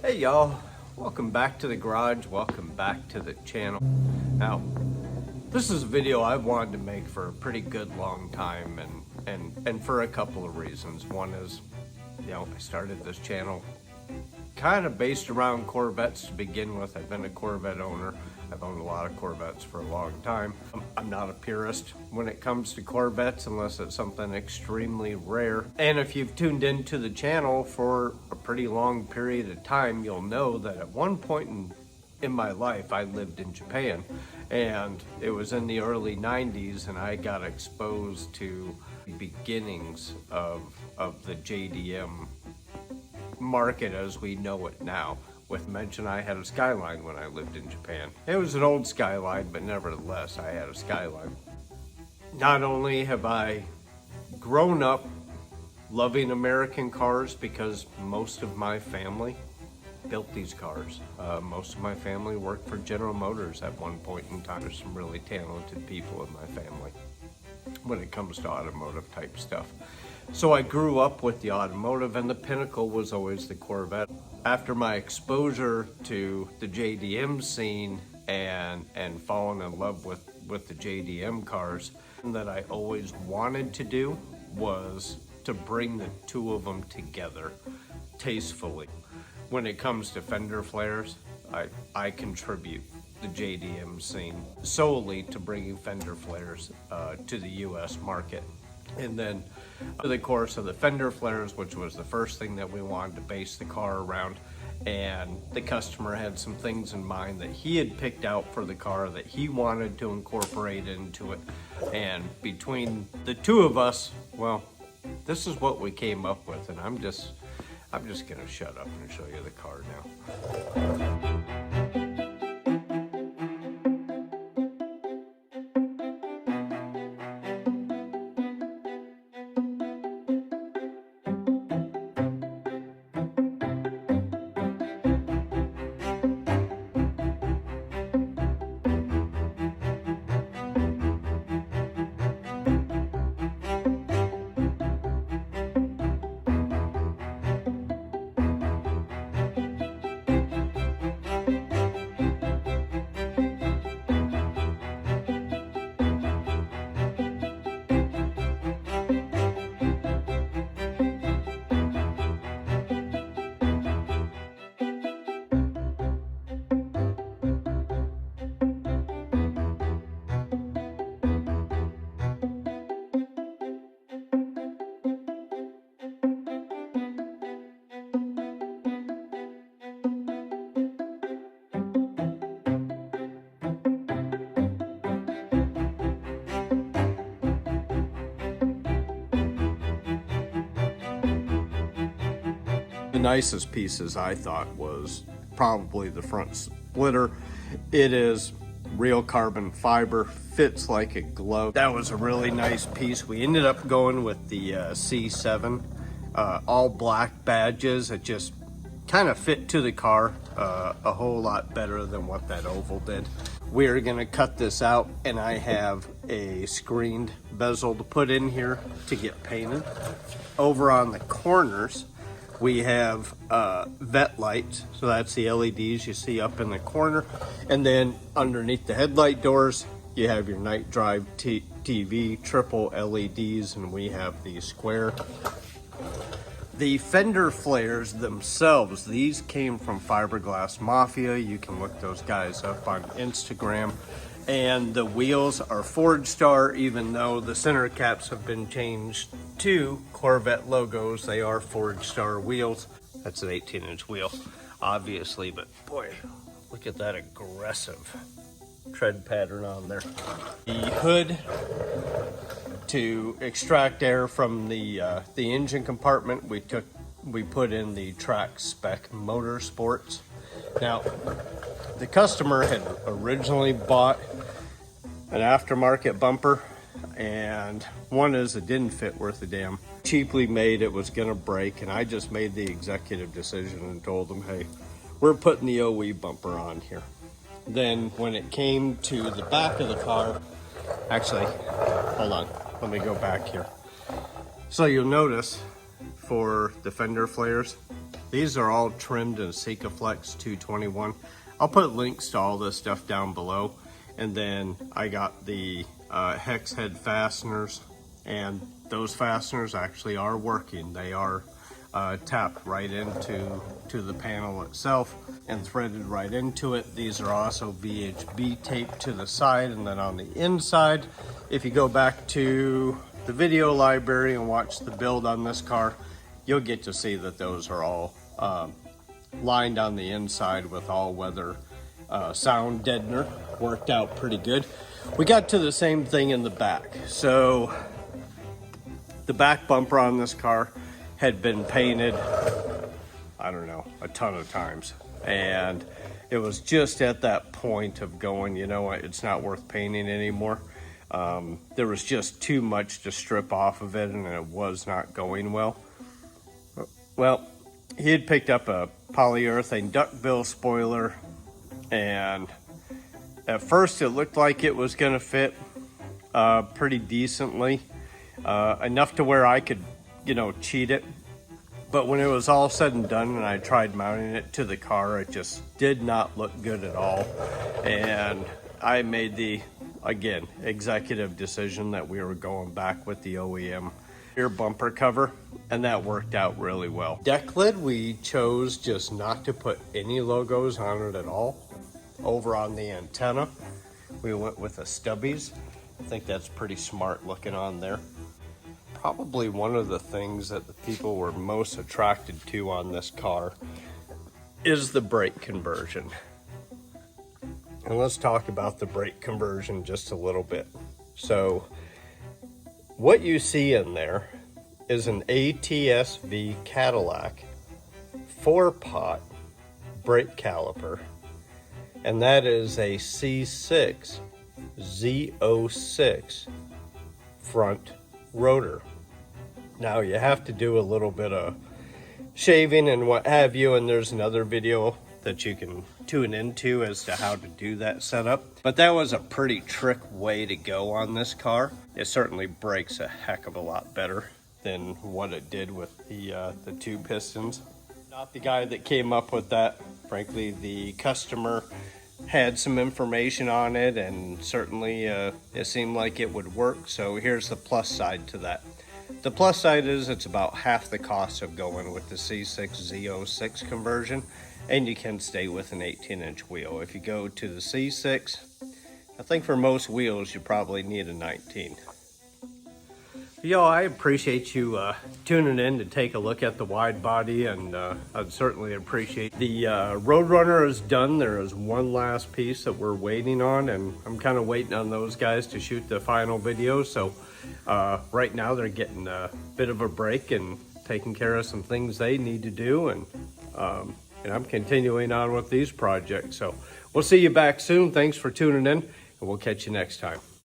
Hey y'all, welcome back to the garage, welcome back to the channel. Now, this is a video I've wanted to make for a pretty good long time and for a couple of reasons. One is, I started this channel kind of based around Corvettes to begin with. I've been a Corvette owner. I've owned a lot of Corvettes for a long time. I'm not a purist when it comes to Corvettes unless it's something extremely rare. And if you've tuned into the channel for a pretty long period of time, you'll know that at one point in my life, I lived in Japan. And it was in the early 90s and I got exposed to the beginnings of the JDM market as we know it now. With mention, I had a Skyline when I lived in Japan. It was an old Skyline, but nevertheless, I had a Skyline. Not only have I grown up loving American cars because most of my family built these cars. Most of my family worked for General Motors at one point in time. There's some really talented people in my family when it comes to automotive type stuff. So I grew up with the automotive, and the pinnacle was always the Corvette. After my exposure to the JDM scene and falling in love with the JDM cars, that I always wanted to do was to bring the two of them together tastefully. When it comes to fender flares, I contribute the JDM scene solely to bringing fender flares to the US market. And then over the course of the fender flares, which was the first thing that we wanted to base the car around, and the customer had some things in mind that he had picked out for the car that he wanted to incorporate into it. And between the two of us, well, this is what we came up with, and I'm just gonna shut up and show you the car now. The nicest pieces I thought was probably the front splitter. It is real carbon fiber, fits like a glove. That was a really nice piece. We ended up going with the C7 all black badges. It just kind of fit to the car a whole lot better than what that oval did. We're gonna cut this out, and I have a screened bezel to put in here to get painted. Over on the corners, we have vet lights, so that's the LEDs you see up in the corner. And then underneath the headlight doors, you have your night drive TV, triple LEDs, and we have the square. The fender flares themselves, these came from Fiberglass Mafia. You can look those guys up on Instagram. And the wheels are Forged Star, even though the center caps have been changed to Corvette logos. They are Forged Star wheels. That's an 18-inch wheel, obviously, but boy, look at that aggressive tread pattern on there. The hood to extract air from the engine compartment, we put in the track spec Motorsports. Now, the customer had originally bought an aftermarket bumper, and one is it didn't fit worth a damn. Cheaply made, it was gonna break, and I just made the executive decision and told them, hey, we're putting the OE bumper on here. Then when it came to the back of the car, actually, hold on, let me go back here. So you'll notice for the fender flares, These are all trimmed in Sikaflex 221. I'll put links to all this stuff down below. And then I got the hex head fasteners, and those fasteners actually are working. They are tapped right into the panel itself and threaded right into it. These are also VHB taped to the side, and then on the inside, if you go back to the video library and watch the build on this car, you'll get to see that those are all lined on the inside with all-weather sound deadener. Worked out pretty good. We got to the same thing in the back. So the back bumper on this car had been painted, I don't know, a ton of times, and it was just at that point of going, you know what, it's not worth painting anymore. There was just too much to strip off of it, and it was not going well. Well, he had picked up a polyurethane duckbill spoiler, and at first it looked like it was gonna fit pretty decently, enough to where I could, you know, cheat it. But when it was all said and done and I tried mounting it to the car, it just did not look good at all. And I made the, again, executive decision that we were going back with the OEM rear bumper cover, and that worked out really well. Deck lid, we chose just not to put any logos on it at all. Over on the antenna, we went with a Stubbies. I think that's pretty smart looking on there. Probably one of the things that the people were most attracted to on this car is the brake conversion. And let's talk about the brake conversion just a little bit. So what you see in there is an ATS-V Cadillac 4-pot brake caliper, and that is a C5 Z06 front rotor. Now you have to do a little bit of shaving and what have you, and there's another video that you can tune into as to how to do that setup. But that was a pretty trick way to go on this car. It certainly brakes a heck of a lot better than what it did with the 2 pistons. Not the guy that came up with that. Frankly, the customer had some information on it, and certainly it seemed like it would work. So here's the plus side to that. The plus side is it's about half the cost of going with the C5 Z06 conversion, and you can stay with an 18-inch wheel. If you go to the C6, I think for most wheels you probably need a 19. Yo, I appreciate you tuning in to take a look at the wide body, and I'd certainly appreciate the Roadrunner is done. There is one last piece that we're waiting on, and I'm kind of waiting on those guys to shoot the final video. So right now they're getting a bit of a break and taking care of some things they need to do, and I'm continuing on with these projects. So we'll see you back soon. Thanks for tuning in, and we'll catch you next time.